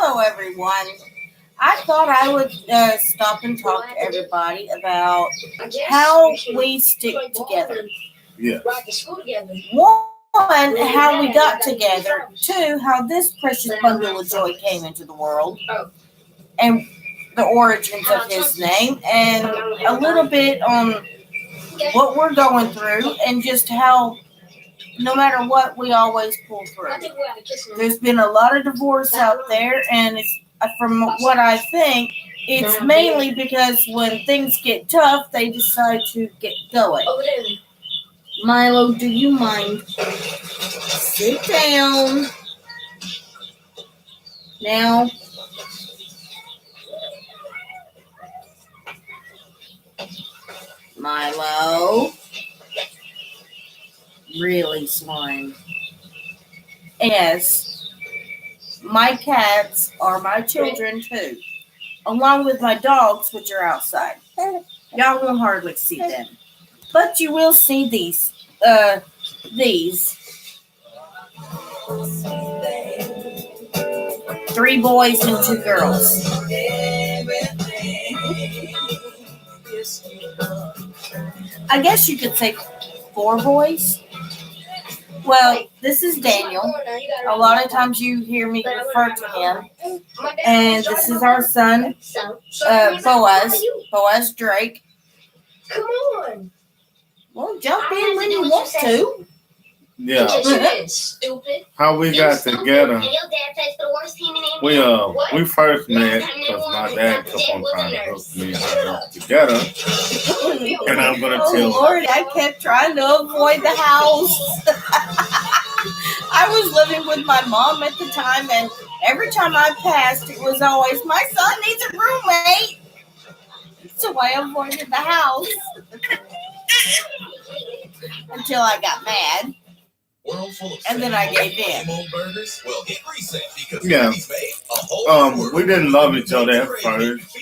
Hello, everyone. I thought I would stop and talk to everybody about how we stick together. Yeah. One, how we got together. Two, how this precious bundle of joy came into the world. And the origins of his name. And a little bit on what we're going through and just how no matter what, we always pull through. There's been a lot of divorce out there, and it's from what I think, it's mainly because when things get tough, they decide to get going. Milo, do you mind? Sit down. Now. Milo. Really snoring. Yes, my cats are my children too, along with my dogs, which are outside. Y'all won't hardly see them, but you will see these. Three boys and two girls. I guess you could say four boys. Well, this is Daniel. A lot of times you hear me refer to him. And this is our son, Boaz Drake. Come on. Well, jump in when you want to. Yeah. Stupid. How we got together, we first met because my dad kept on trying to hook me and her up together. And I'm going to tell you. Lord, I kept trying to avoid the house. I was living with my mom at the time, and every time I passed, it was always, my son needs a roommate. So I avoided the house. Until I got mad. And then I gave in. Yeah. We didn't love each other at first.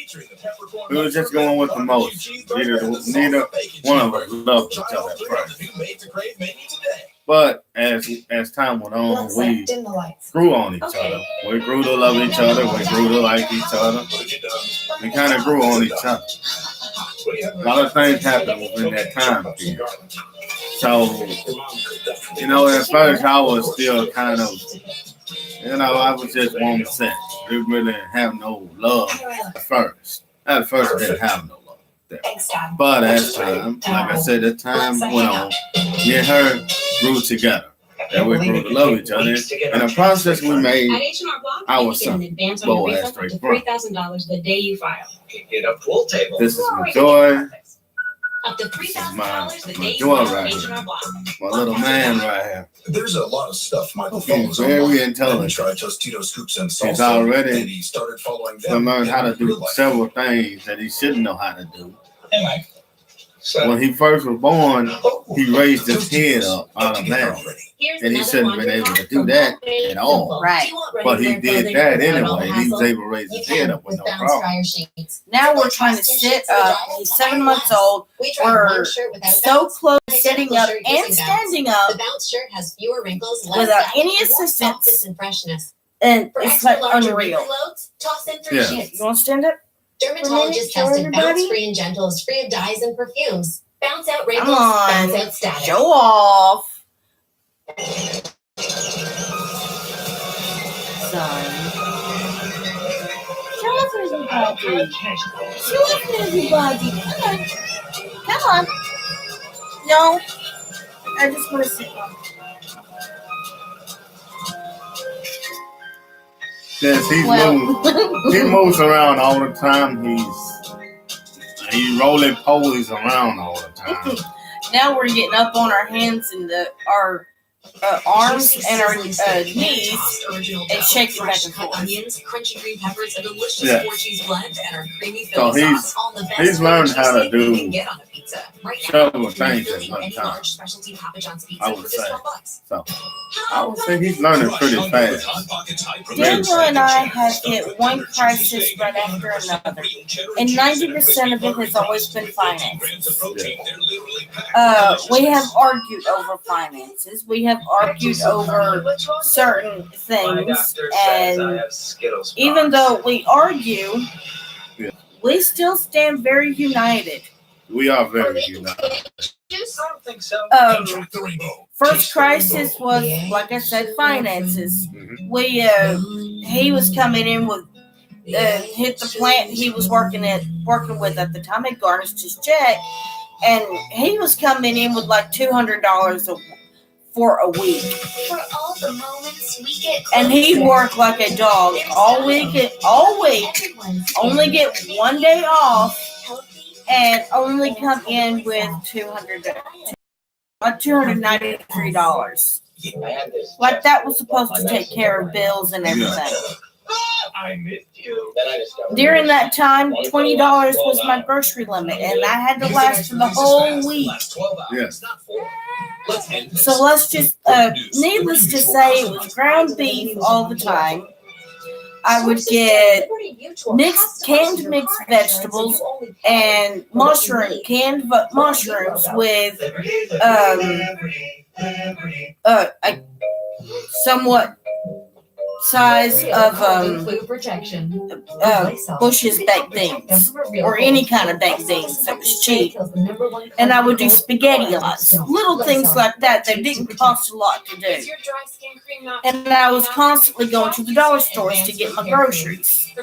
We were just going with the most. Neither one of us loved each other at first. But as time went on, we grew on each other. We grew to love each other. We grew to like each other. We kind of grew on each other. A lot of things happened within that time period. So, at first I was still kind of, I was just one sex. We really didn't have no love at first. At first I didn't have no love there. But as time, like I said, as time went on, me and her grew together. And we grew to love each other. In the process, we made our son, Boaz Drake. $3,000 the day you file. Get a pool table. This is my joy. Up to $3,000 the day you joy file. right here. My little man right here. There's a lot of stuff Michael He's follows very online. intelligent. He tried Tostito scoops and salsa, He's already and he started following them. learned how to do Real life. several things that he shouldn't know how to do. Hey, Mike. So, When he first was born, he raised his head up automatically. Here's And he another shouldn't have been able to do that at all. Right. But he did that anyway. He was able to raise his head up with no problem. Now we're trying to sit up. He's 7 months old. We're so close to sitting up and standing up The bounce shirt has fewer wrinkles, less without satin, any and more assistance. softness and freshness. And For it's extra like large unreal. clothes, toss in 3 Yeah. sheets. You want to stand up? Dermatologist Show tested everybody. bounce free and gentle is free of dyes and perfumes. Bounce out Come wrinkles, on. bounce out static. Show off. Son. Show off everybody. Show off everybody. Come on. No. I just want to sit down. Yes, he moves around all the time. He's rolling poles around all the time. Now we're getting up on our hands and our arms and our knees and shaking back and forth. Onions, crunchy green peppers, a delicious Yeah. 4-cheese blend, and our creamy So Philly he's- sauce. All the best he's learned how to you do can get on a pizza. Right now, several you can things fill at you one any time. large specialty Papa John's pizza I would for just say. $12. So I would say he's learning pretty fast. Daniel and I have hit one crisis right after another, and 90% of it has always been finances. We have argued over finances. We have have argued over certain things, and even though we argue, Yeah. we still stand very united. We are very united. I don't think so. Contract the rainbow. First crisis was, like I said, finances. Mhm. He was coming in with hit the plant he was working with at the time. He garnished his check, and he was coming in with like $200 for a week. For all the moments we get And he closer. worked like a dog all week, Everyone's only get one day off, healthy. and only come in with $293. I had this Like that was supposed to take care of bills and everything. I missed you. Then I discovered During that time, $20 was my grocery limit, and I had to last for the whole week. Yes. So let's just, needless to say, it was ground beef all the time. I would get canned mixed vegetables and canned mushrooms with a somewhat size of Bush's baked beans, or any kind of baked beans that was cheap. And I would do spaghetti lots, little things like that that didn't cost a lot to do. And I was constantly going to the dollar stores to get my groceries,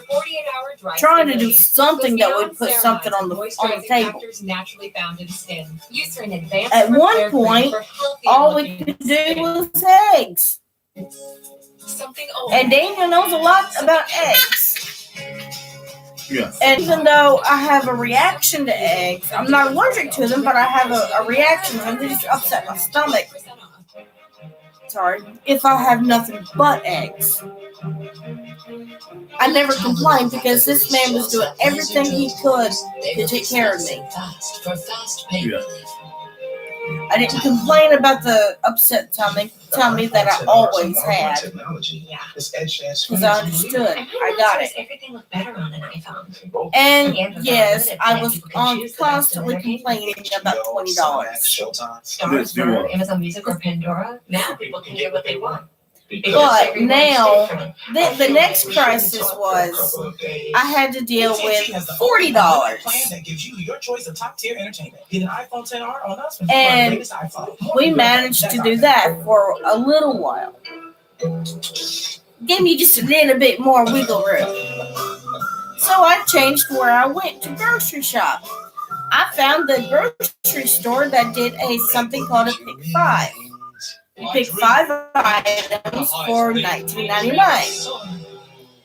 trying to do something that would put something on the table. At one point, all we could do was eggs. And Daniel knows a lot about eggs. Yeah. And even though I have a reaction to eggs, I'm not allergic to them, but I have a reaction to them. They just upset my stomach. Sorry. If I have nothing but eggs. I never complained because this man was doing everything he could to take care of me. Yeah. I didn't complain about the upset tummy that I always had. Because I understood. I got it. Everything looked better on an iPhone. And yes, I was constantly complaining about $20. Yes, you are. Amazon Music or Pandora. Now people can get what they want. But now, the next crisis was I had to deal with $40. That gives you your choice of top tier entertainment. Get an iPhone 10R on us. And we managed to do that for a little while. Gave me just a little bit more wiggle room. So I changed where I went to grocery shop. I found the grocery store that did something called a Pick 5. You pick 5 items for $19.99.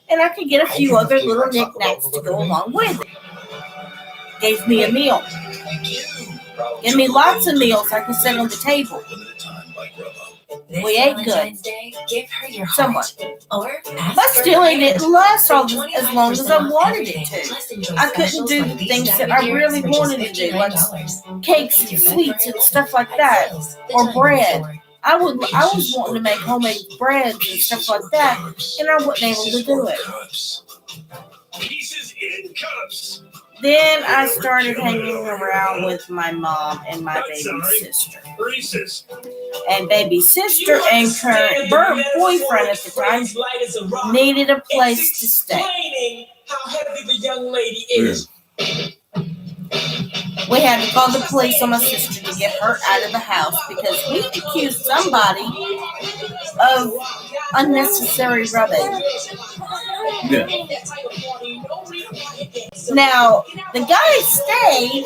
And I could get a few other little knickknacks to go along with it. Gave me a meal. Gave me lots of meals I could set on the table. We ate good. Somewhat. But still, it didn't last as long as I wanted it to. I couldn't do the things that I really wanted to do, like cakes and sweets and stuff like that, or bread. I was wanting to make homemade bread and stuff like that, and I wasn't able to do it. Pieces in cups. Then I started hanging around with my mom and my baby sister. Reese's. And baby sister and current boyfriend at the time needed a place to stay. Explaining how heavy the young lady is. We had to call the police on my sister to get her out of the house because we accused somebody of unnecessary rubbing. Yeah. Now, the guy stayed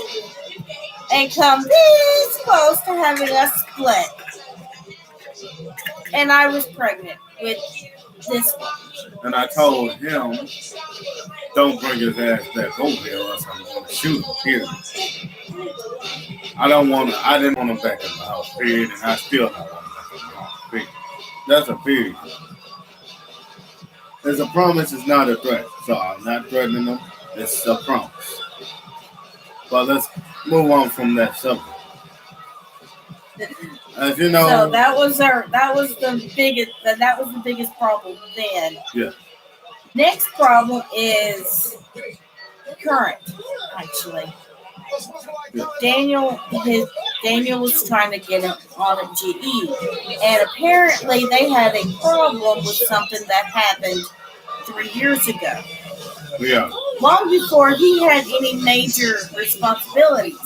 and come this close to having us split. And I was pregnant with this one. And I told him, don't bring his ass back over here or else I'm going to shoot him, period. I didn't want him back in the house, period, and I still don't want him back in the house, period. That's a period. It's a promise, it's not a threat. So I'm not threatening them, it's a promise. But let's move on from that subject. As you know, So that was the biggest problem then. Yeah. Next problem is current, actually. Daniel was trying to get him on a GE, and apparently they had a problem with something that happened 3 years ago, Yeah. long before he had any major responsibilities.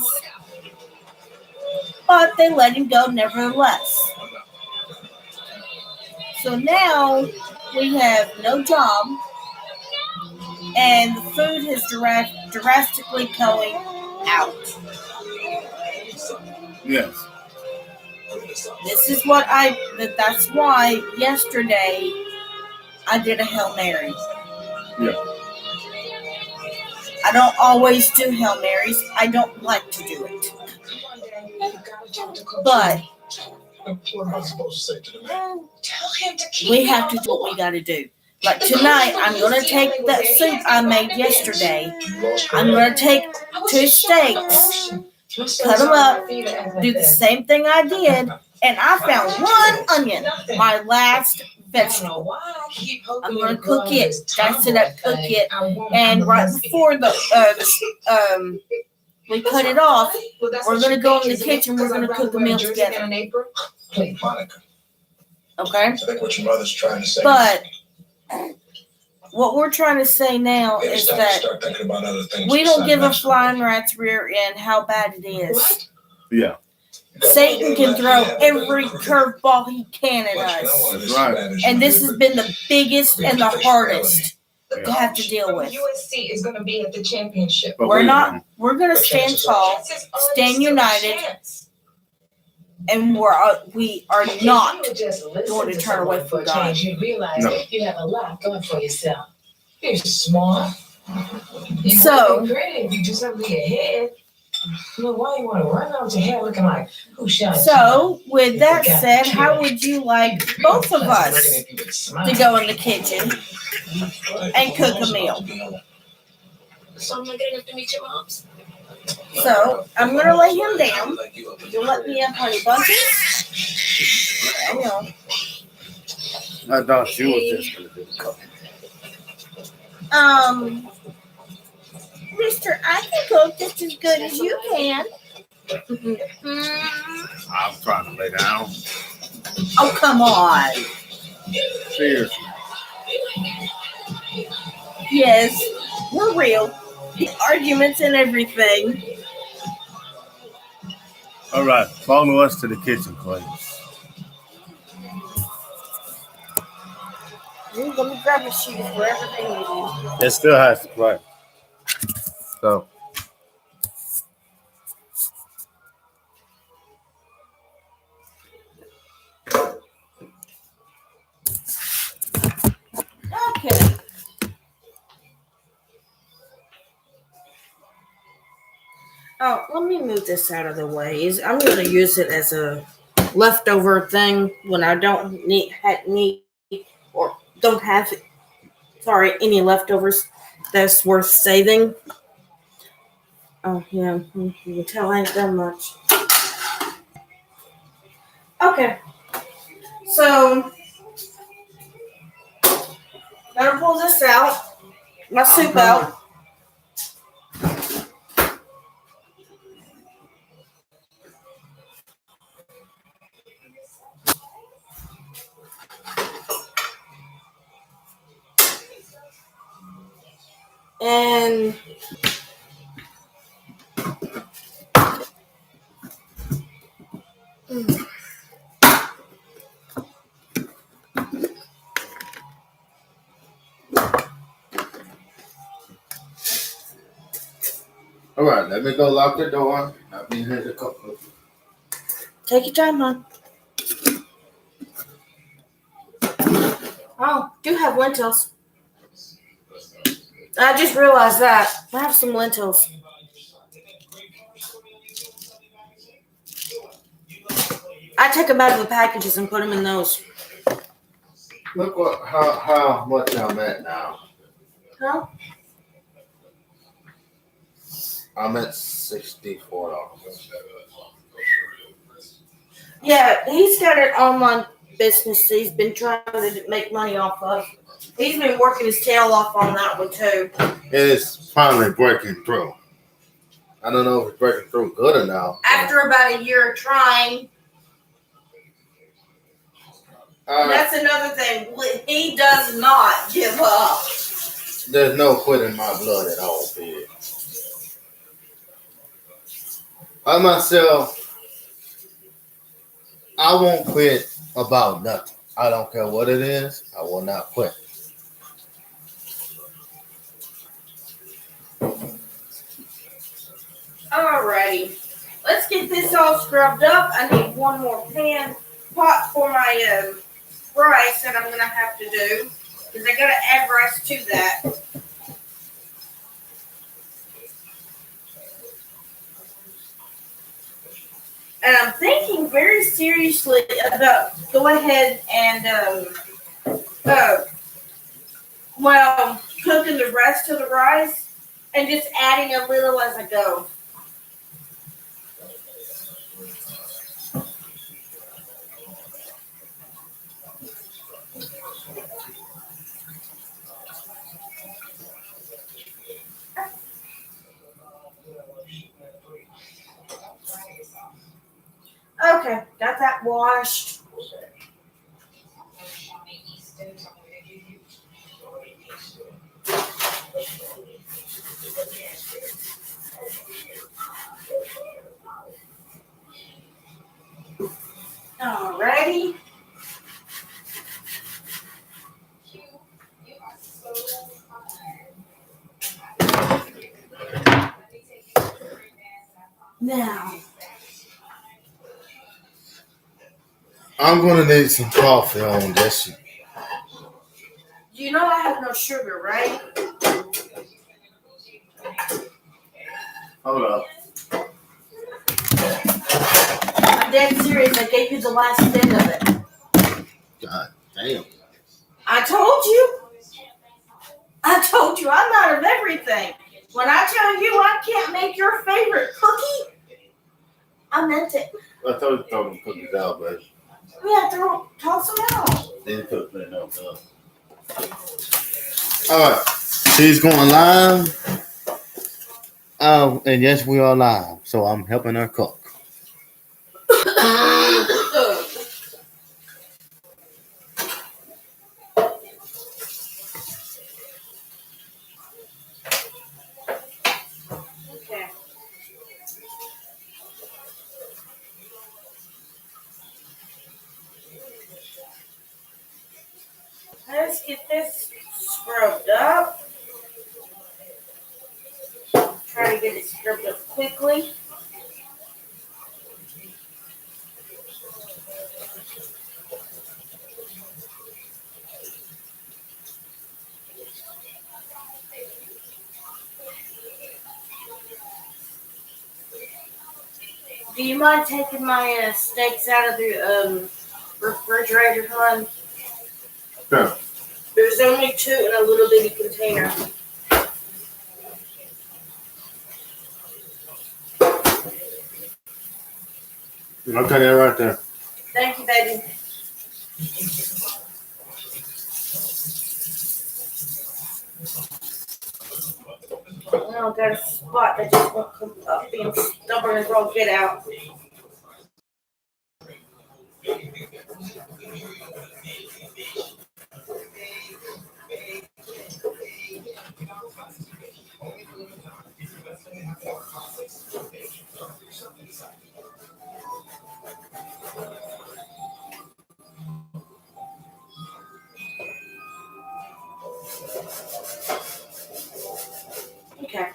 But they let him go nevertheless. So now we have no job, and the food is drastically going out. Yes. This is that's why yesterday I did a Hail Mary. Yeah. I don't always do Hail Marys. I don't like to do it. But What am I supposed to say to the man? Tell him to keep we have to do what we got to do. Like tonight, I'm going to take that soup I made yesterday. I'm going to take 2 steaks, cut them up, do the same thing I did, and I found 1 onion, my last vegetable. I'm going to cook it, dice it up, cook it, and right before we cut it off, we're going to go in the kitchen, we're going to cook a meal together. Monica, Okay? I think what your mother's trying to say. But what we're trying to say now Maybe is start that thinking about other things we don't give a besides flying rat's rear end how bad it is. Yeah. Satan can throw every curveball he can at us. That's Right. And this has been the biggest and the hardest to have to deal with. USC is going to be at the championship. But We're wait a not, minute. we're going to stand tall, stand united, and we are not going to turn away from God. You realize No. you have a lot going for yourself. You're smart. You So- know, great if you do something to your head. You know, why you want to run out your hair looking like who shot you? So, with that said, how would you like both of us to go in the kitchen and cook a meal? So I'm not good enough to meet your moms. So, I'm going to lay him down. You let me up, honey bunches. I know. I thought she was just going to do the cooking. Mister, I can cook just as good as you can. I'm trying to lay down. Oh, come on. Seriously. Yes, we're real. Arguments and everything. All right. Follow us to the kitchen, please. Let me grab a shoes for everything you need. It still has to play. So. Okay. Oh, let me move this out of the way. I'm going to use it as a leftover thing when I don't need or don't have any leftovers that's worth saving. Oh yeah, you can tell I ain't done much. Okay, so gotta pull this out, my soup out. And All right. Let me go lock the door. I'll be here in a couple. take your time, hon. Oh, do have lentils. I just realized that. I have some lentils. I take them out of the packages and put them in those. Look how much I'm at now. Huh? I'm at $64. Yeah, he's got an online business he's been trying to make money off of. He's been working his tail off on that one too. It's finally breaking through. I don't know if it's breaking through good or not. After about a year of trying. And that's another thing. He does not give up. There's no quit in my blood at all, kid. I myself, I won't quit about nothing. I don't care what it is. I will not quit. Alrighty. Let's get this all scrubbed up. I need one more pot for my rice that I'm going to have to do. Because I got to add rice to that. And I'm thinking very seriously about go ahead and cooking the rest of the rice and just adding a little as I go. Okay, got that washed. Alrighty. Now, I'm gonna need some coffee on this. you know I have no sugar, right? Hold up. I'm dead serious. I gave you the last bit of it. God damn. I told you. I'm out of everything. When I tell you I can't make your favorite cookie, I meant it. I thought you throw them cookies out, but Yeah, toss them out. they didn't put that up. Alright. She's going live. And yes, we are live. So I'm helping her cook. Okay. Let's get this scrubbed up. Try to get it scrubbed up quickly. Do you mind taking my steaks out of the refrigerator, hon? Sure. There's only 2 in a little bitty container. Okay, they're right there. Thank you, baby. Now I've got a spot that just won't come up, being stubborn as all get out. Okay.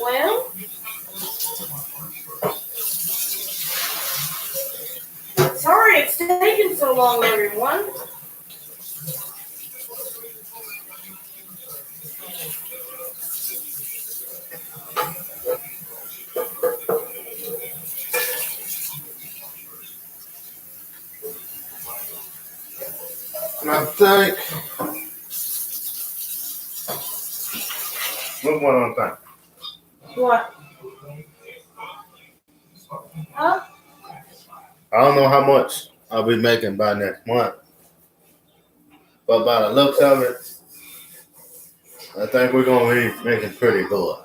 Well, sorry it's taking so long, everyone. I think. What's one on thing? What? Huh? I don't know how much I'll be making by next month, but by the looks of it, I think we're gonna be making pretty good.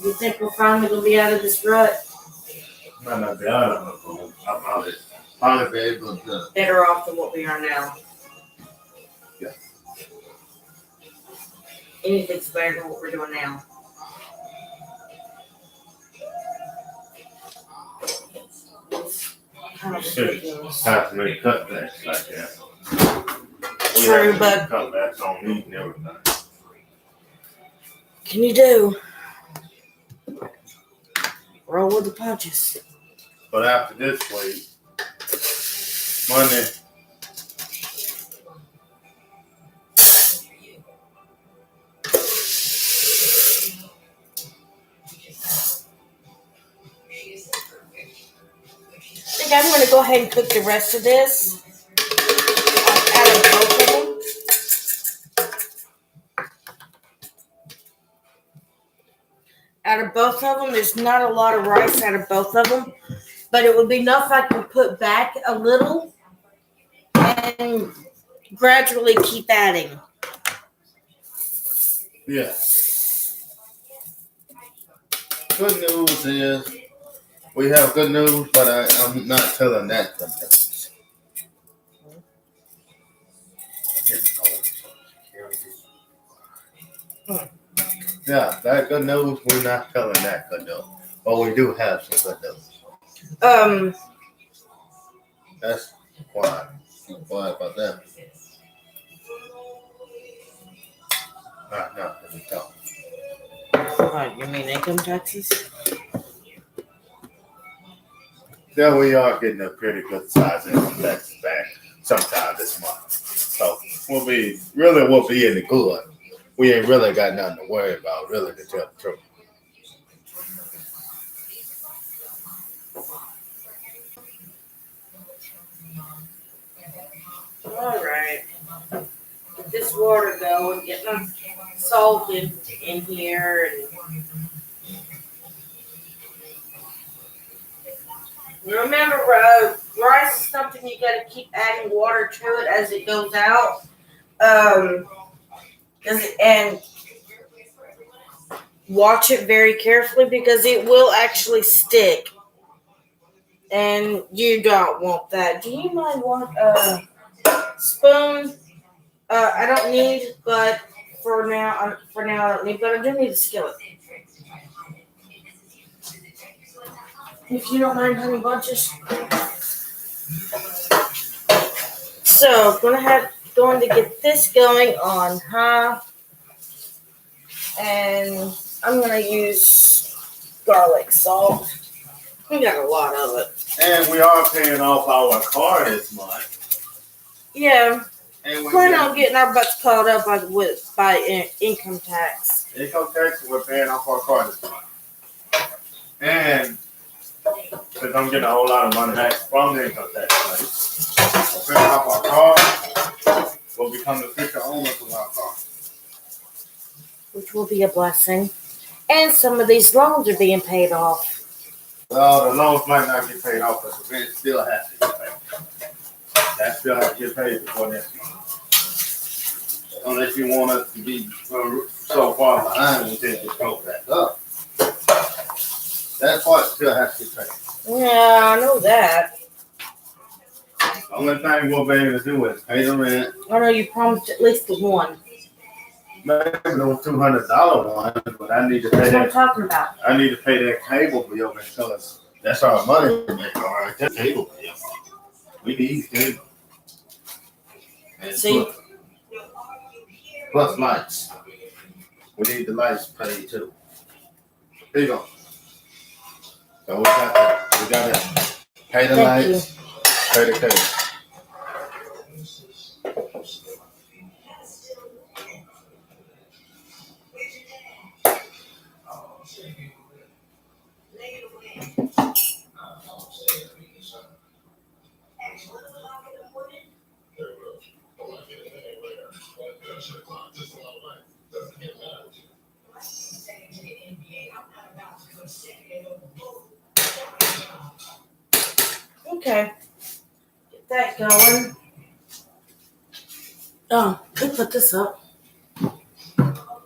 You think we're finally gonna be out of this rut? Might not be out of it, but I'm out of it. Probably be able to. Better off than what we are now. Yeah. Anything's better than what we're doing now. Kind of ridiculous. Have to make cutbacks like that. We True, have to but make cutbacks on meat and everything. can you do? Roll with the punches. But after this week, Monday. I think I'm gonna go ahead and cook the rest of this out of both of them. Out of both of them, there's not a lot of rice out of both of them, but it would be enough I can put back a little and gradually keep adding. Yeah. Good news is we have good news, but I'm not telling that good news. Yeah, that good news, we're not telling that good news. But we do have some good news. That's why. Why about that? No, let me tell. What, you mean income taxes? Yeah, we are getting a pretty good size income tax back sometime this month. So we'll be in the good. We ain't really got nothing to worry about, really, to tell the truth. All right. Get this water going, get my salt in here, and remember, rice is something you got to keep adding water to it as it goes out. And watch it very carefully because it will actually stick. And you don't want that. Do you mind want a spoon? I don't need, but for now I don't need, but I do need a skillet. If you don't mind, honey bunches. So going to get this going on high, and I'm gonna use garlic salt. We got a lot of it. And we are paying off our car this month. Yeah, And we plan on getting our butts caught up by income tax. income tax, we're paying off our car this month. And because I'm getting a whole lot of money back from the income tax, right? We're paying off our car. We'll become the future owners of our car. Which will be a blessing. And some of these loans are being paid off. Well, the loans might not get paid off, but the rent still has to get paid. That still has to get paid before next month. Unless you want us to be so far behind, we can just go back up. That part still has to get paid. Yeah, I know that. The only thing we'll be able to do is pay the rent. I know you promised at least the one. Maybe those $200 ones, but I need to pay That's what I'm that. talking about. I need to pay that cable bill because that's our money to make all right. That cable bill. We need cable. And See? plus lights. We need the lights paid too. Here you go. So we gotta pay the Thank lights, pay the cable. Okay. Get that going. Oh, we put this up.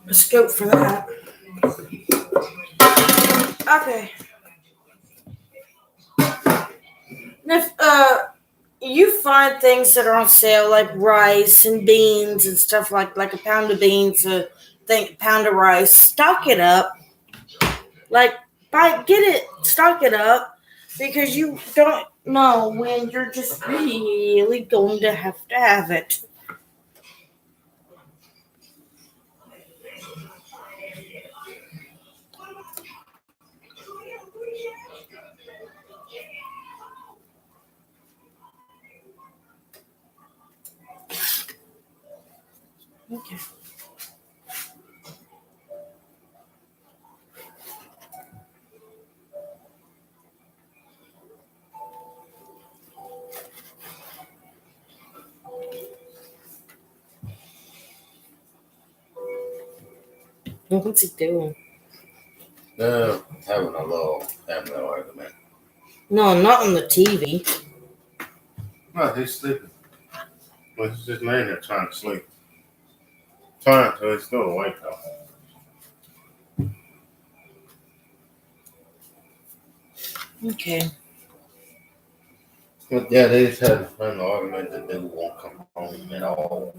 A scope for that. Okay. And if you find things that are on sale like rice and beans and stuff like a pound of beans, a pound of rice, stock it up. Like stock it up because you don't know when you're just really going to have it. Okay. What's he doing? They're having a little family argument. No, not on the TV. No, he's sleeping. Well, he's just laying there trying to sleep. Trying to, he's still awake though. Okay. But yeah, they just had a family argument that they won't come home at all.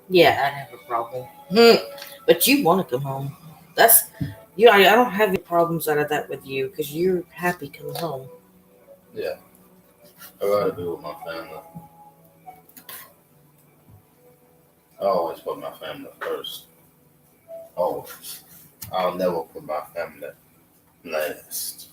Yeah, I'd have a problem. But you want to come home. That's you. I don't have any problems out of that with you because you're happy coming home. Yeah. I gotta be with my family. I always put my family first. Always. I'll never put my family last.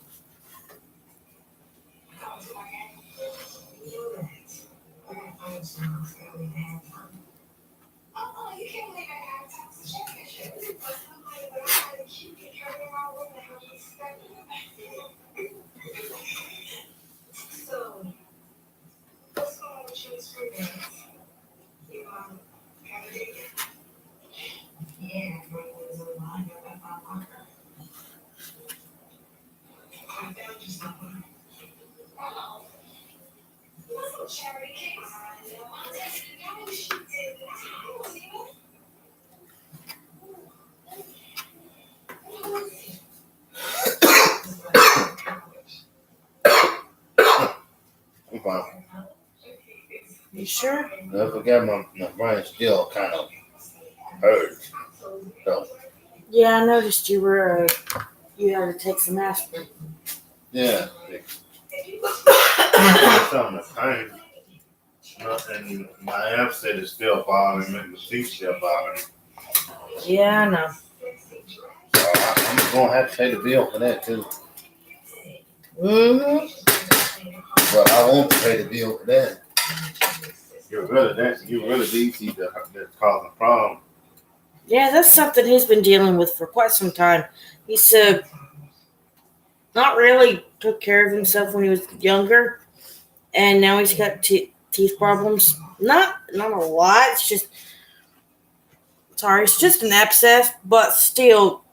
I'm fine. You sure? I forget my brain still kind of hurts. So Yeah, I noticed you were. You had to take some aspirin. yeah. Something of pain. And my abscess is still bothering me. My teeth still bothering me. Yeah, I know. So I'm gonna have to pay the bill for that too. Mm-hmm. But I want to pay the bill for that. Get rid of that. Get rid of these teeth that's causing a problem. Yeah, that's something he's been dealing with for quite some time. He said not really took care of himself when he was younger, and now he's got teeth problems. Not a lot. It's just it's just an abscess, but still,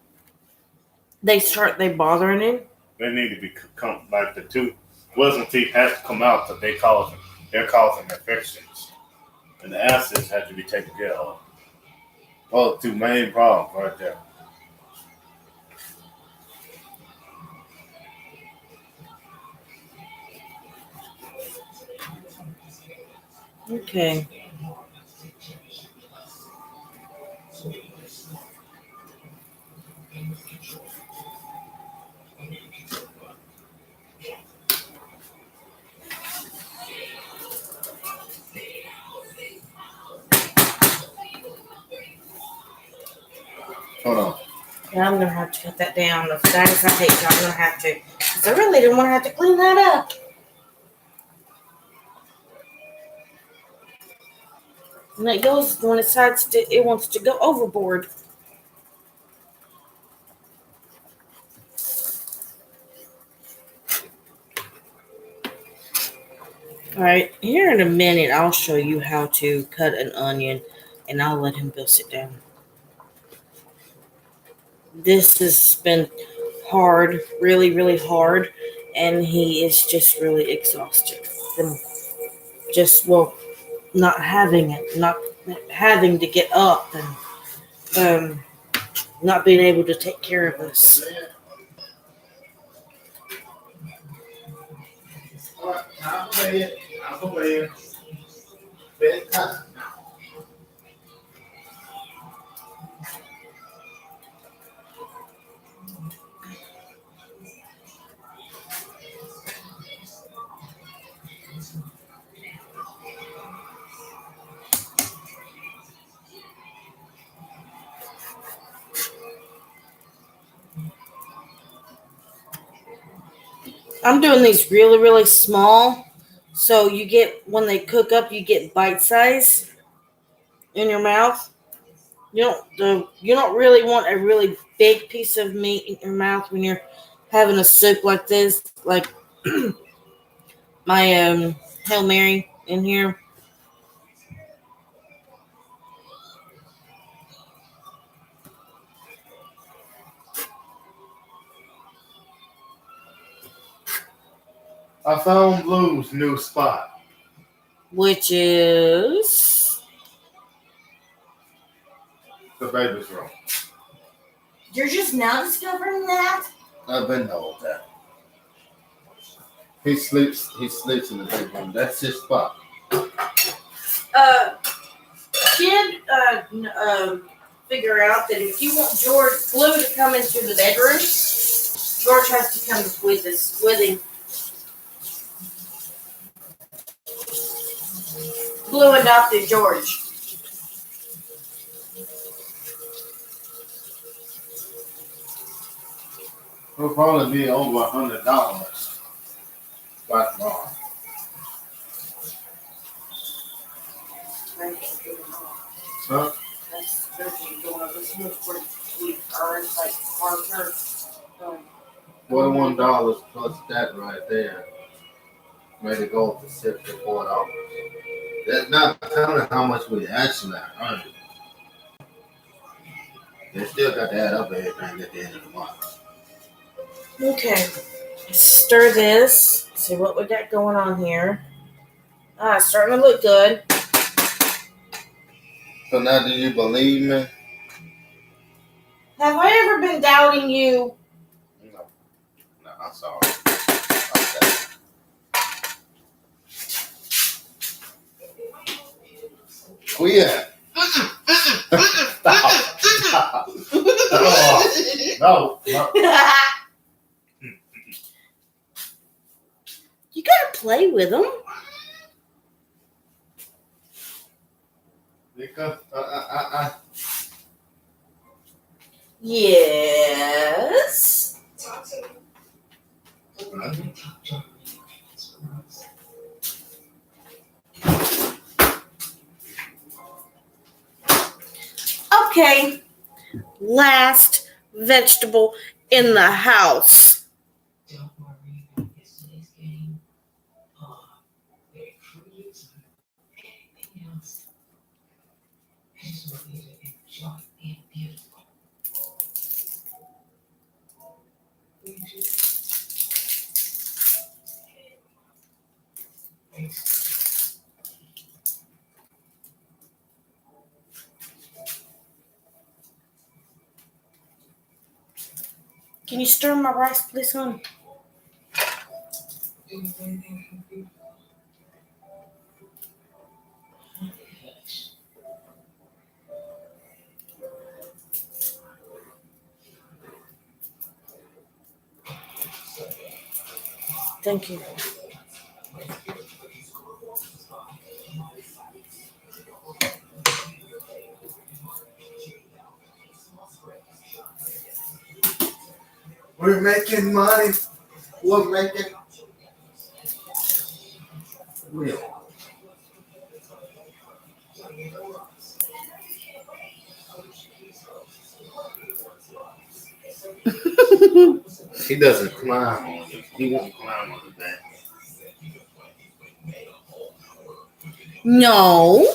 they bothering him. They need to be like the two wisdom teeth has to come out because they're causing infections, and the abscess has to be taken care of. Oh, the two main problems right there. Okay. Hold on. Yeah, I'm gonna have to cut that down. As bad as I hate it, I'm gonna have to. Because I really didn't want to have to clean that up. And it goes when it decides it wants to go overboard. Alright, here in a minute I'll show you how to cut an onion and I'll let him go sit down. This has been hard, really, really hard, and he is just really exhausted from just, well, not having it, not having to get up, and not being able to take care of us. All right, time for bed. Time for bed. Bedtime. I'm doing these really, really small, so you get, when they cook up, you get bite size in your mouth. You don't really want a really big piece of meat in your mouth when you're having a soup like this, like my Hail Mary in here. I found Blue's new spot. Which is, The baby's room. you're just now discovering that? I've been told that. He sleeps in the big room. That's his spot. Kid, figure out that if you want Blue to come into the bedroom, George has to come with him. Blue adopted George. It'll probably be over $100 by tomorrow. Huh? That's what we earned, like, Parker. $41 plus that right there made it go up to $64. That's not telling how much we actually earned. They still got to add up everything at the end of the month. Okay. Stir this. See what we got going on here. It's starting to look good. So now, do you believe me? Have I ever been doubting you? No. No, I'm sorry. Okay. Oh yeah. Stop. No. You gotta play with them. Because Yes. Okay. Last vegetable in the house. Don't worry about yesterday's game. Their cruise or anything else. I just want you to enjoy being beautiful. Can you stir my rice, please, hon? Thank you. we're making money. We're making real. He doesn't climb on it. He won't climb on the back. No.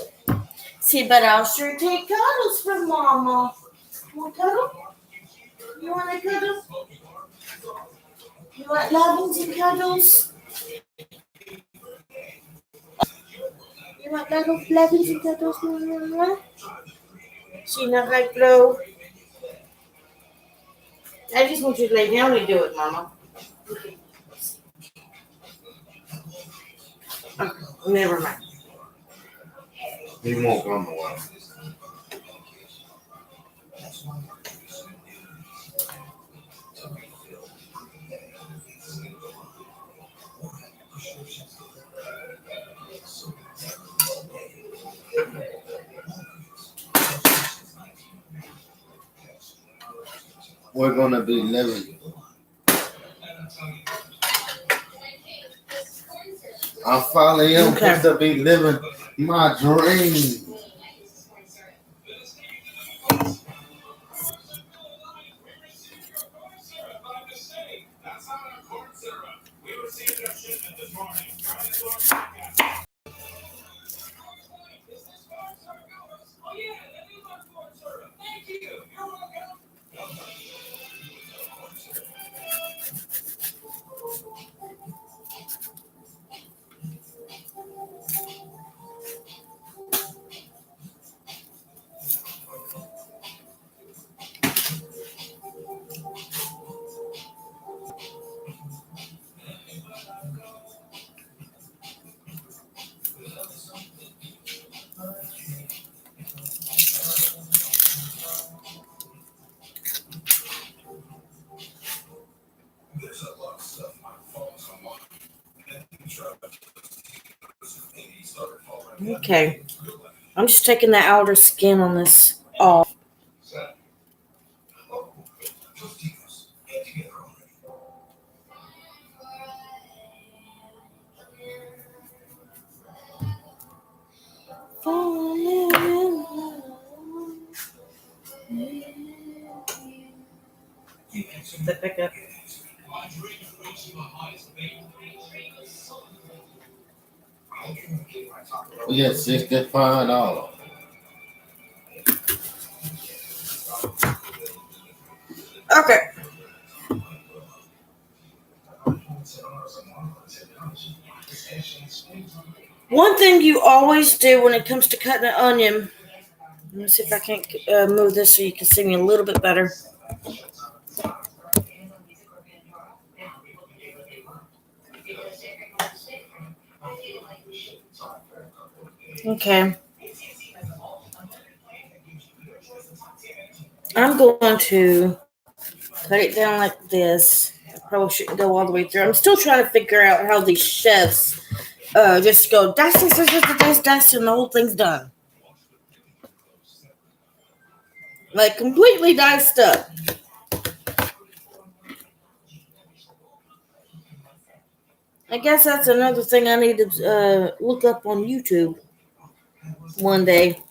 See, but I'll sure take cuddles from Mama. Want to cuddle? You want to cuddle? You want lovings and cuddles? You want lovings and cuddles? See, not like blow. I just want you to lay down and do it, Mama. Okay, never mind. He won't come a while. We're gonna be living. I finally am Okay. supposed to be living my dream. Okay. I'm just taking the outer skin on this off. That back up. Yeah, $65. Okay. One thing you always do when it comes to cutting an onion, let me see if I can't move this so you can see me a little bit better. Okay. I'm going to cut it down like this. I probably shouldn't go all the way through. I'm still trying to figure out how these chefs just go dice, and the whole thing's done. Like completely diced up. I guess that's another thing I need to look up on YouTube one day.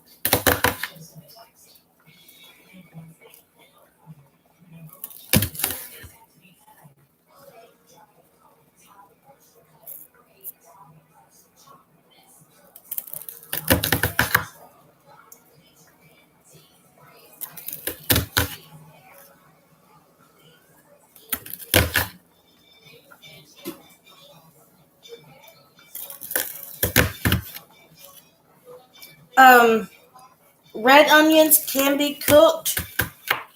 Red onions can be cooked,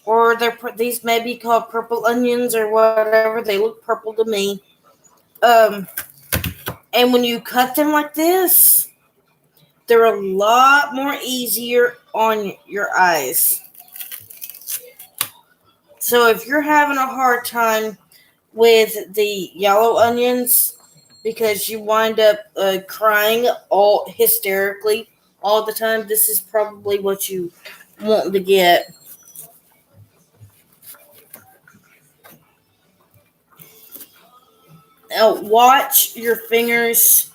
or these may be called purple onions or whatever. They look purple to me. And when you cut them like this, they're a lot more easier on your eyes. So if you're having a hard time with the yellow onions because you wind up crying all hysterically all the time, this is probably what you want to get. Now watch your fingers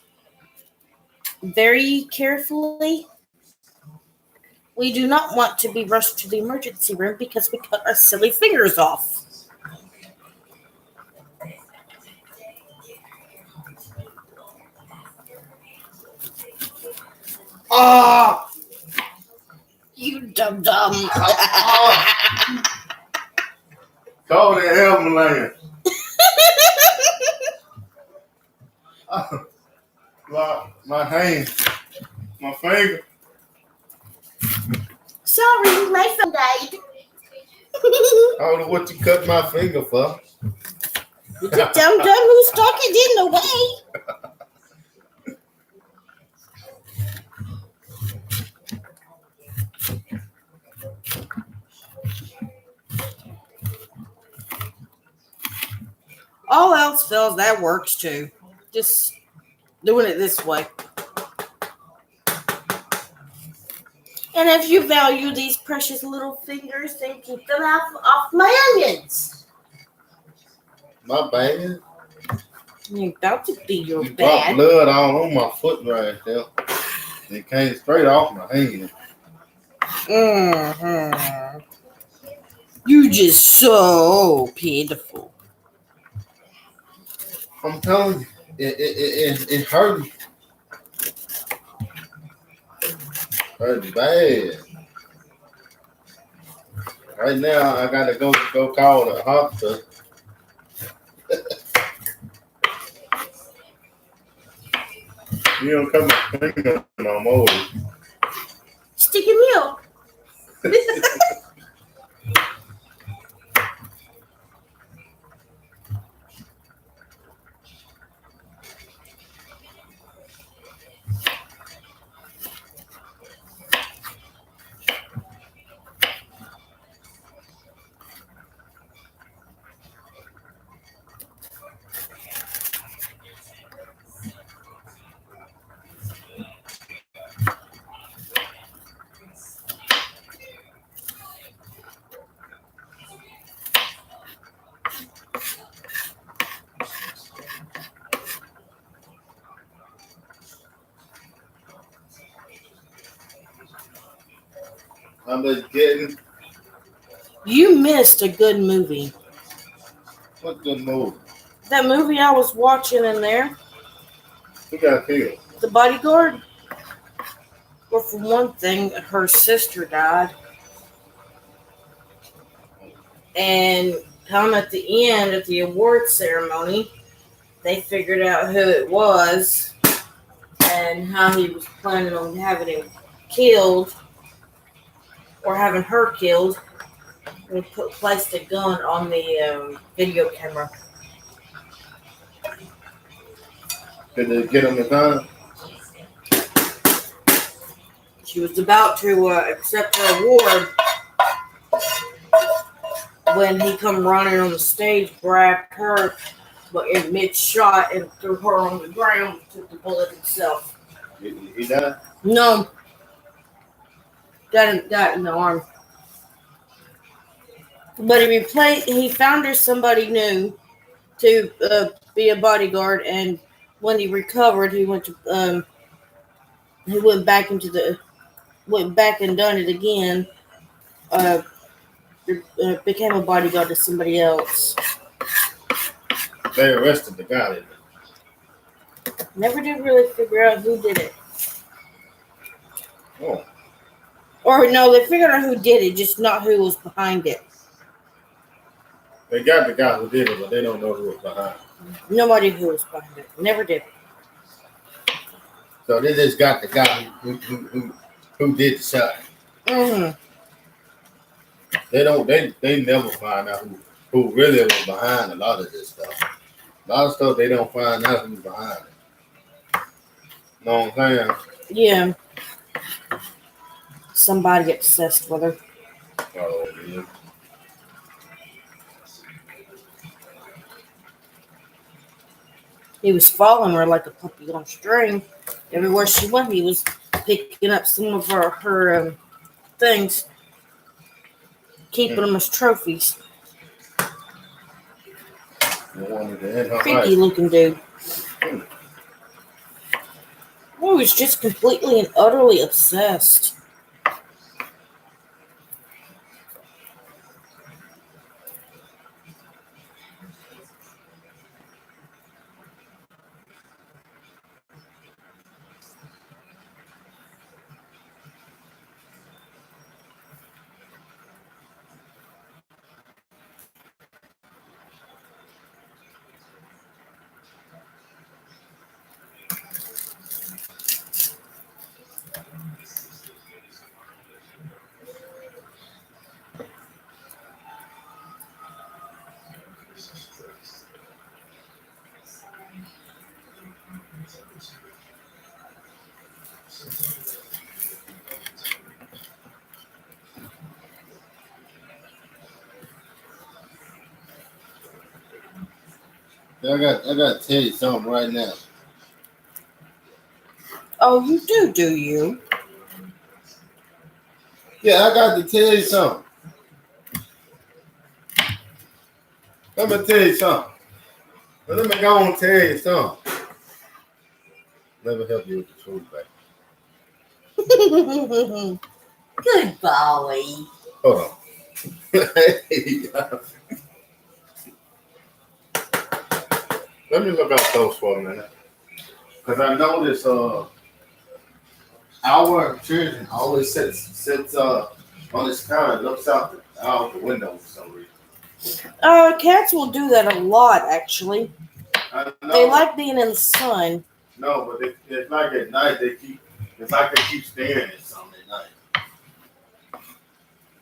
very carefully. We do not want to be rushed to the emergency room because we cut our silly fingers off. Oh, you dumb. Call the ambulance. My hand, my finger. Sorry, my phone died. I don't know what you cut my finger for. You just don't know who's talking in the way. All else fails, that works too. Just doing it this way. And if you value these precious little fingers, then keep them off my onions. My bad. You're about to be your You dropped bad. blood all on my foot right there. It came straight off my hand. Mm-hmm. You just so pitiful. I'm telling you, it hurt. Hurt bad. Right now, I gotta go call the hospital. You don't cut my finger no more. Sticky milk. I'm just getting You missed a good movie. what good move. That movie I was watching in there, Who got killed? The Bodyguard. Well, for one thing, her sister died. And come at the end of the award ceremony, they figured out who it was and how he was planning on having him killed or having her killed. And he placed a gun on the video camera. Did they get him in time? She was about to accept her award when he come running on the stage, grabbed her but in mid-shot and threw her on the ground, took the bullet himself. He died? No. Got in the arm. But he found her somebody new to be a bodyguard, and when he recovered, he went back and done it again. Became a bodyguard to somebody else. They arrested the guy. Didn't they? Never did really figure out who did it. Oh, Or no, they figured out who did it, just not who was behind it. they got the guy who did it, but they don't know who was behind. Nobody who was behind it. Never did. So they just got the guy who did the shot. Mm-hmm. They never find out who really was behind a lot of this stuff. A lot of stuff they don't find out who's behind it. Know what I'm saying? Yeah. Somebody obsessed with her. Oh, yeah. He was following her like a puppy on a string. Everywhere she went, he was picking up some of her things, keeping them as trophies. They wanted to end her Creepy life. looking dude. Oh, he's just completely and utterly obsessed. I got to tell you something right now. Oh, you do you? Yeah, I got to tell you something. Let me tell you something. Let me go and tell you something. Let me help you with the food back. Good boy. Hold on. Let me look up those for a minute. Because I noticed our children always sits on this counter and looks out the window for some reason. Cats will do that a lot, actually. I know, They like being in the sun. no, but it's like at night it's like they keep staring at something at night.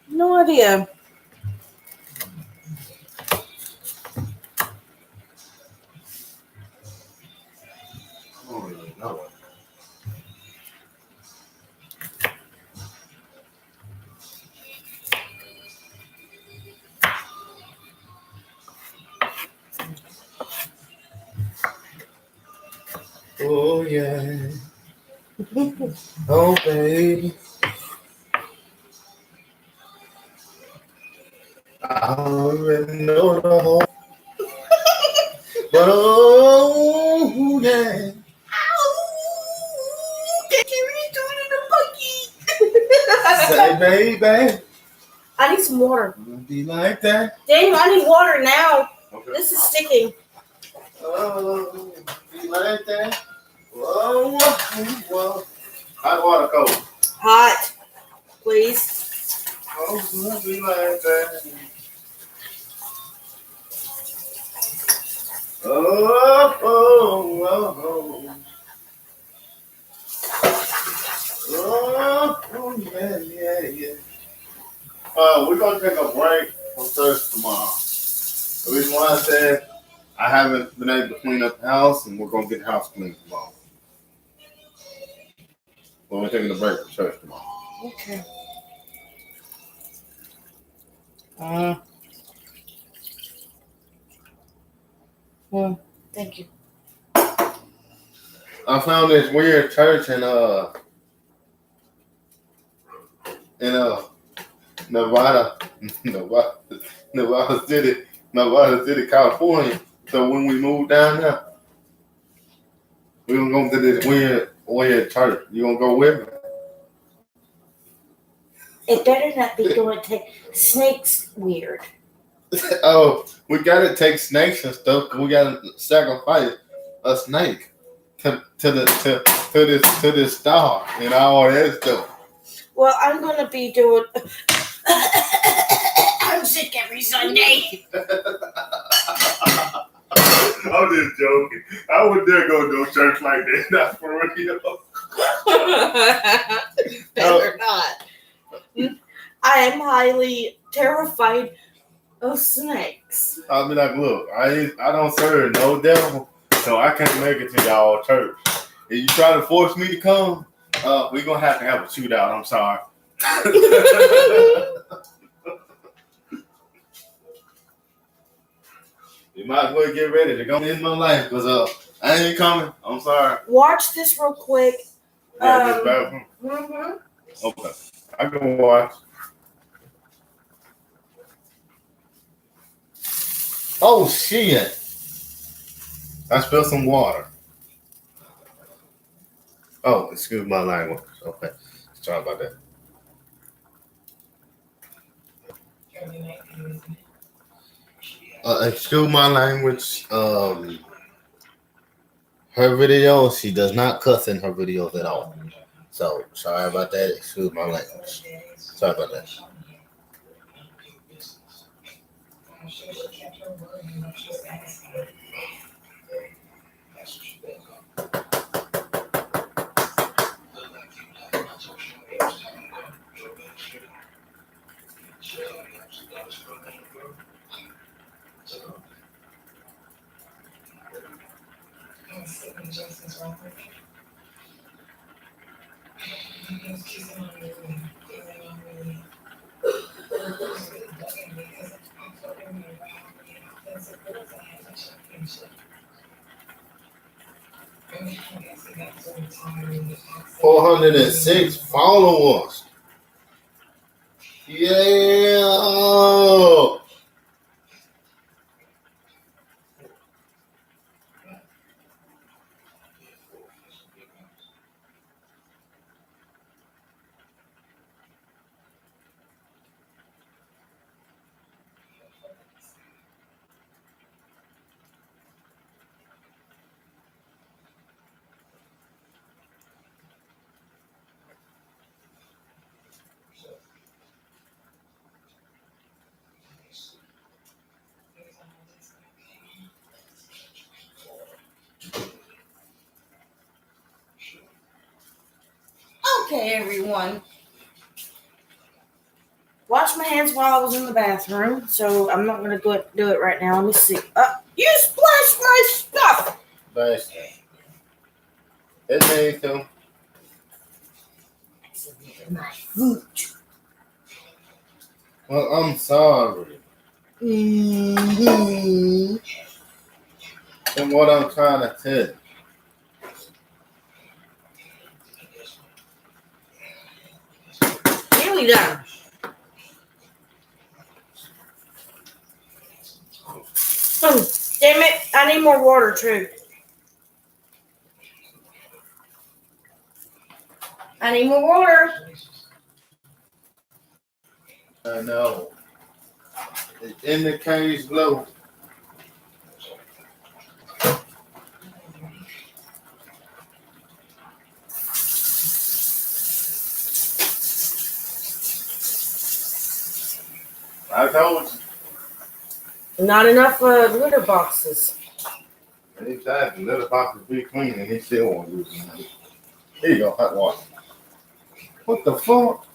No idea. I don't really know it. Oh yeah. Oh baby. I already know the whole. But oh yeah. Say baby. I need some water. Be like that. Dang, I need water now. Okay. This is sticking. Oh, be like that. Whoa, whoa. Hot water cold. Hot, please. Oh, be like that. Oh, oh, oh, oh. Oh, yeah, yeah, yeah. We're gonna take a break from church tomorrow. The reason why I said I haven't been able to clean up the house, and we're gonna get the house cleaned tomorrow. But we're taking a break from church tomorrow. Okay. Thank you. I found this weird church in Nevada, Nevada City, California. So when we moved down there, we gonna go to this weird church. You gonna go with me? It better not be going to snakes weird. Oh, we gotta take snakes and stuff. 'Cause we gotta sacrifice a snake to this star and all that stuff. Well, I'm gonna be doing. I'm sick every Sunday. I'm just joking. I would dare go to a church like that. Not for real. Better not. I am highly terrified of snakes. I'll be like, look, I don't serve no devil, so I can't make it to y'all church. If you try to force me to come, we're gonna have a shootout. I'm sorry. You might as well get ready to go in my life because I ain't coming. I'm sorry. Watch this real quick. Yeah, this bathroom. Mm-hmm. Okay, I can watch. Oh shit! I spilled some water. Oh, excuse my language. Okay, sorry about that. Excuse my language. Her video, she does not cuss in her videos at all. So sorry about that. Excuse my language. Sorry about that. 406 followers. Yeah. Okay, everyone. Wash my hands while I was in the bathroom, so I'm not gonna go do it right now. Let me see. You splashed my stuff. Nice. It's me too. My foot. Well, I'm sorry. Mm-hmm. And what I'm trying to tell you. Nearly done. Oh, damn it. I need more water, too. I need more water. I know. It indicates low. I told you. Not enough litter boxes. Exactly. Let the boxes be clean and he still won't use them. Here you go, hot water. What the fuck?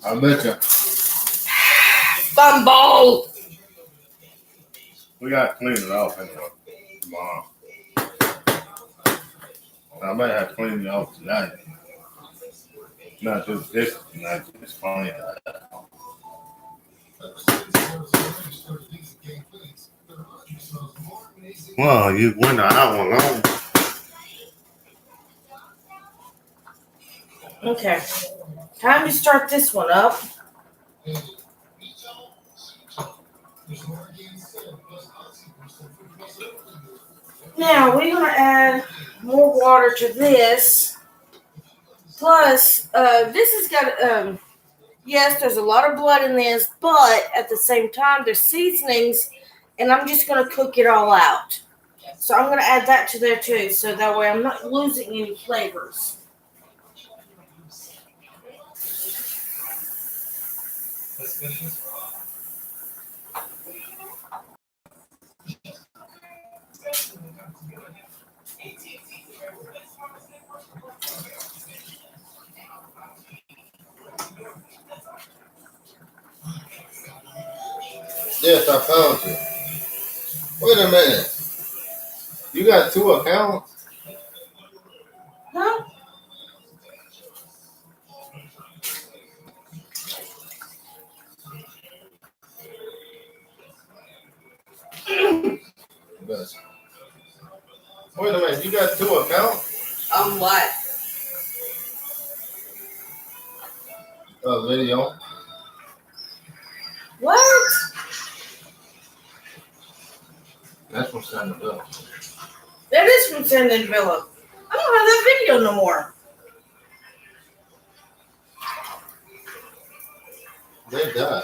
I bet you. Bumble! We gotta clean it off anyway. Tomorrow. I might have to clean it off tonight. Not just this tonight, just clean it. Well, you went out alone. Okay. Time to start this one up. Now, we're going to add more water to this. Plus, this has got, yes, there's a lot of blood in this, but at the same time, there's seasonings, and I'm just going to cook it all out. So I'm going to add that to there too, so that way I'm not losing any flavors. Yes, I found you. Wait a minute. You got 2 accounts? Huh? Yes. Wait a minute. You got 2 accounts? What? Video. What? That's from Sandoval. That is from Sandon Villa. I don't have that video no more. They died.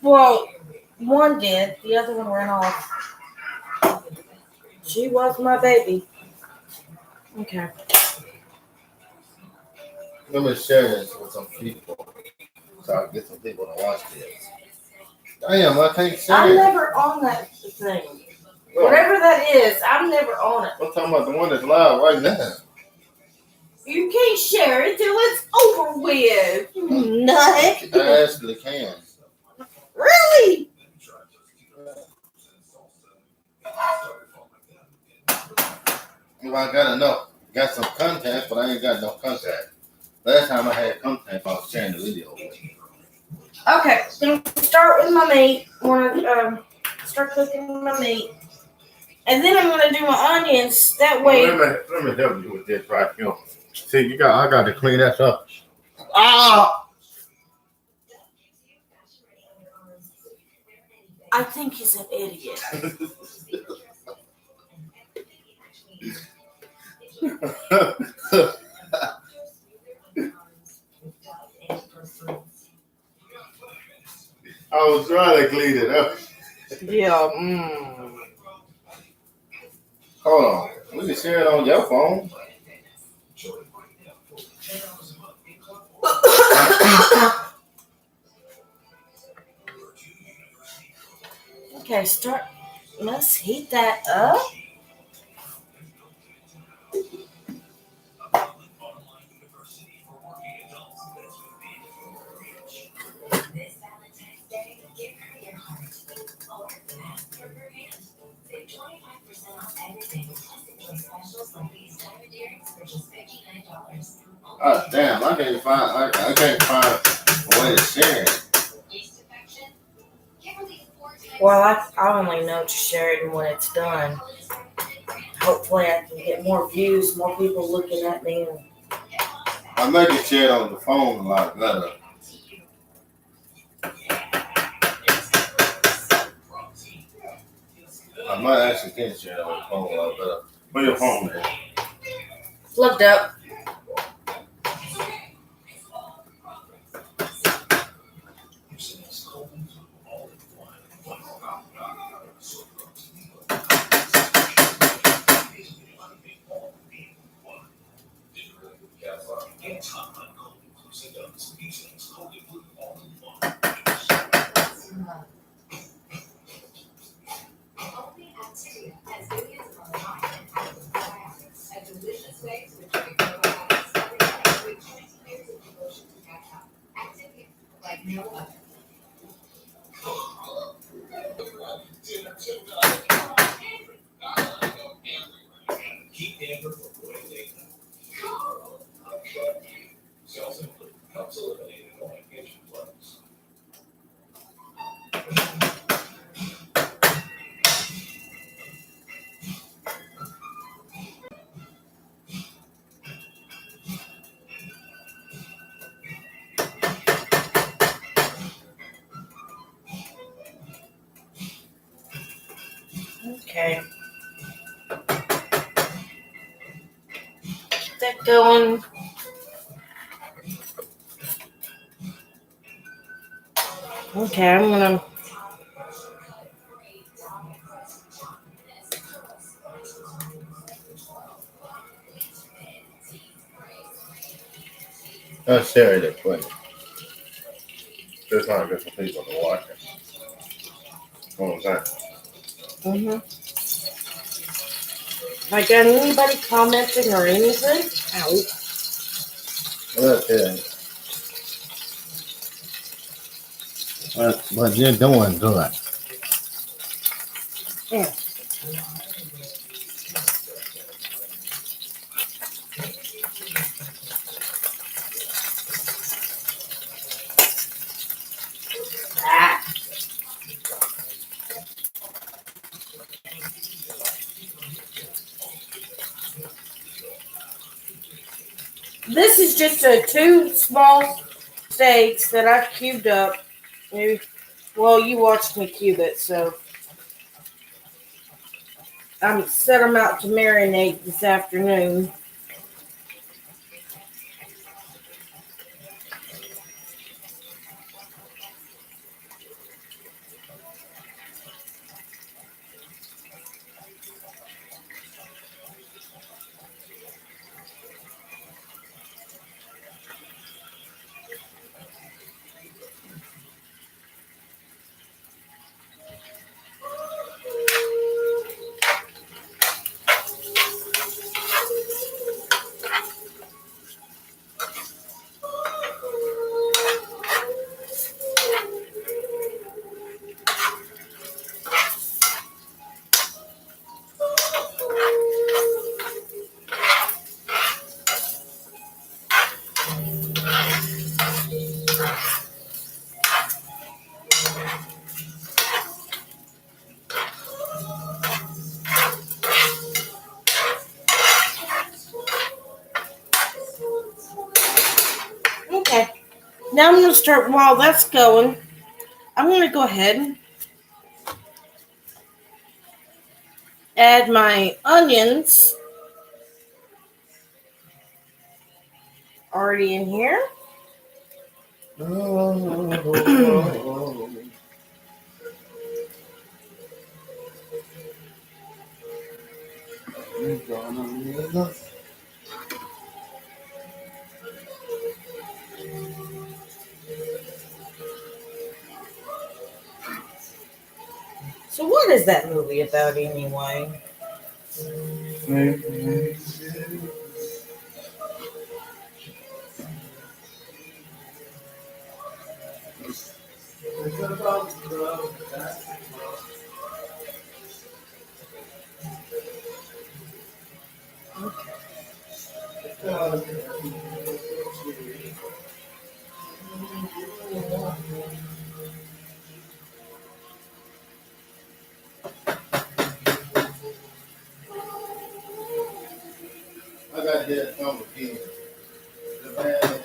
Well, one did. The other one ran off. She was my baby. Okay. Let me share this with some people so I can get some people to watch this. Damn, I can't share I'm it. never on that thing. Well, Whatever that is, I'm never on it. I'm talking about the one that's live right now. You can't share it till it's over with. Nut. I actually can. Really? If I got some content, but I ain't got no contact. Last time I had contact, I was sharing the video. Okay, gonna start with my meat. Wanna start cooking my meat, and then I'm gonna do my onions. That way. Let me help you with this right here. See, I got to clean that up. Ah! I think he's an idiot. I was trying to clean it up. Yeah. Hold on. We can share it on your phone. Okay, let's heat that up. Oh, damn, I can't find a way to share it. Well, I only know to share it when it's done. Hopefully I can get more views, more people looking at me. I make it share it on the phone a lot better. I might actually can share it on the phone a lot better. Where your phone at? Plugged up. Keep Denver from winning daytime. Sales include helps eliminate annoying engine flags. Okay. Get that going. Okay, I'm gonna. I'll share it quick. Just not get some people to watch it. What was that? Like, got anybody commenting or anything? Ow. That's it. But you're doing good. Yeah. Ah. This is just a 2 small steaks that I've cubed up. Maybe, well, you watched me cube it, so I'm set them out to marinate this afternoon. Okay, now I'm going to start, while that's going, I'm going to go ahead, add my onions already in here. So what is that movie about anyway? I got that come again. The bad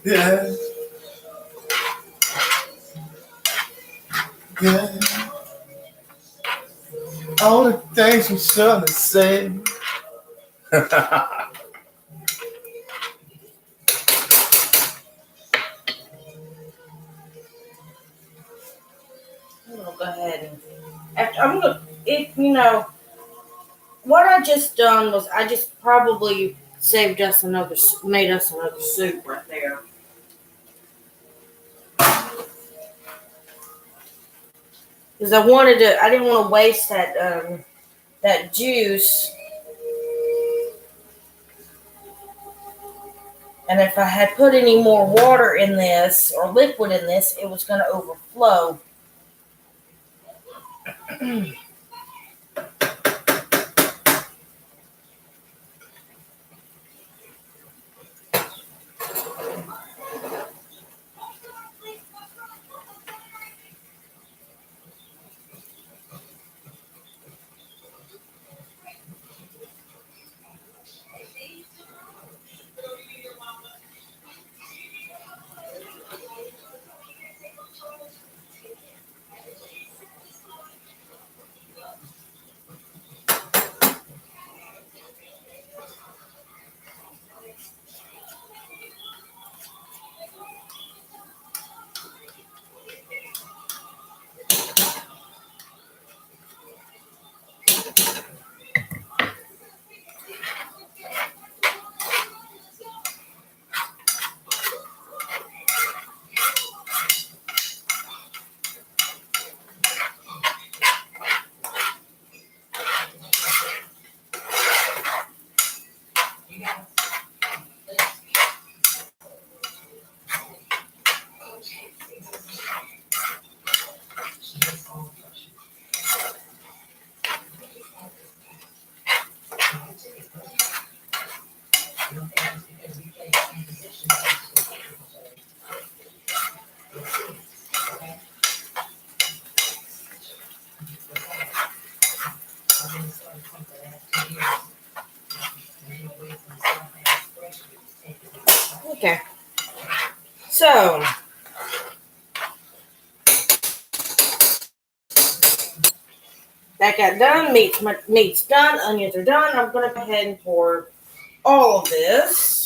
yeah, yeah. All the things we should have said. I'm going to go ahead and, I'm going to, what I just done was I just probably made us another soup right there. Because I didn't want to waste that juice. And if I had put any more water in this or liquid in this, it was going to overflow. Okay. So that got done. Meat's done. Onions are done. I'm gonna go ahead and pour all of this.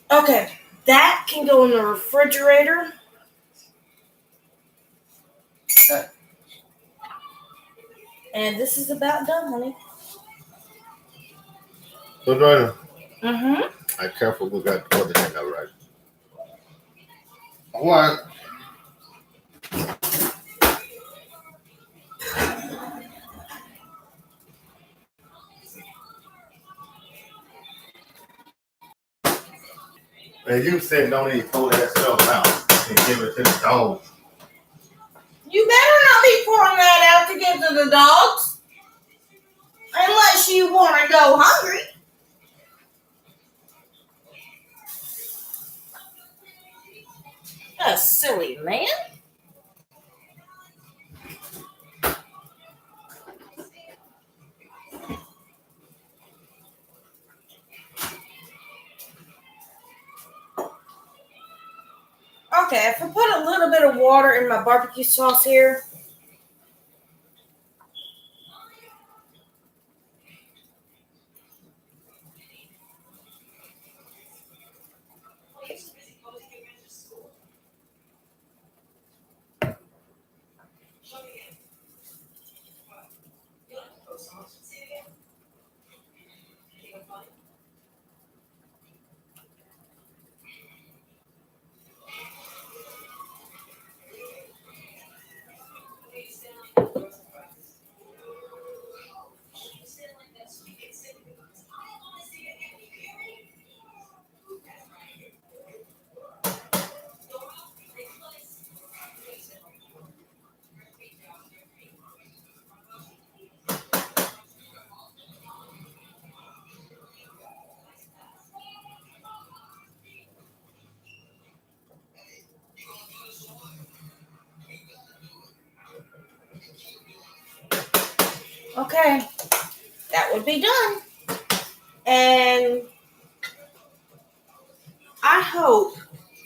Okay, that can go in the refrigerator. And this is about done, honey. So, Jordan, Mm-hmm. I careful we got the other thing all right. What? And you said don't even pull that stuff out and give it to the dog. You better not be pouring that out to give to the dogs. Unless you want to go hungry. A silly man. Okay, if I put a little bit of water in my barbecue sauce here. Okay, that would be done. And I hope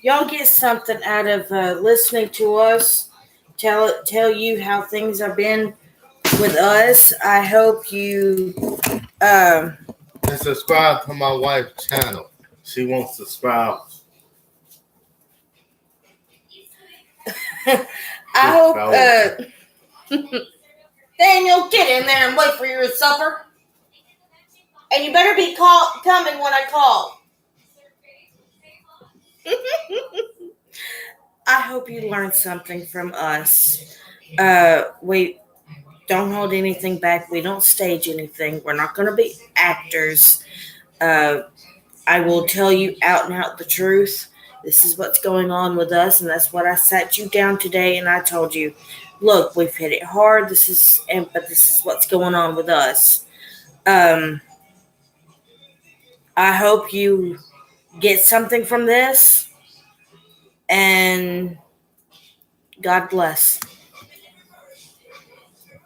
y'all get something out of listening to us. Tell you how things have been with us. I hope you And subscribe to my wife's channel. She won't subscribe. I hope Daniel, get in there and wait for your supper. And you better be coming when I call. I hope you learned something from us. We don't hold anything back. We don't stage anything. We're not going to be actors. I will tell you out and out the truth. This is what's going on with us, and that's what I sat you down today, and I told you, look, we've hit it hard. But this is what's going on with us. I hope you get something from this, and God bless.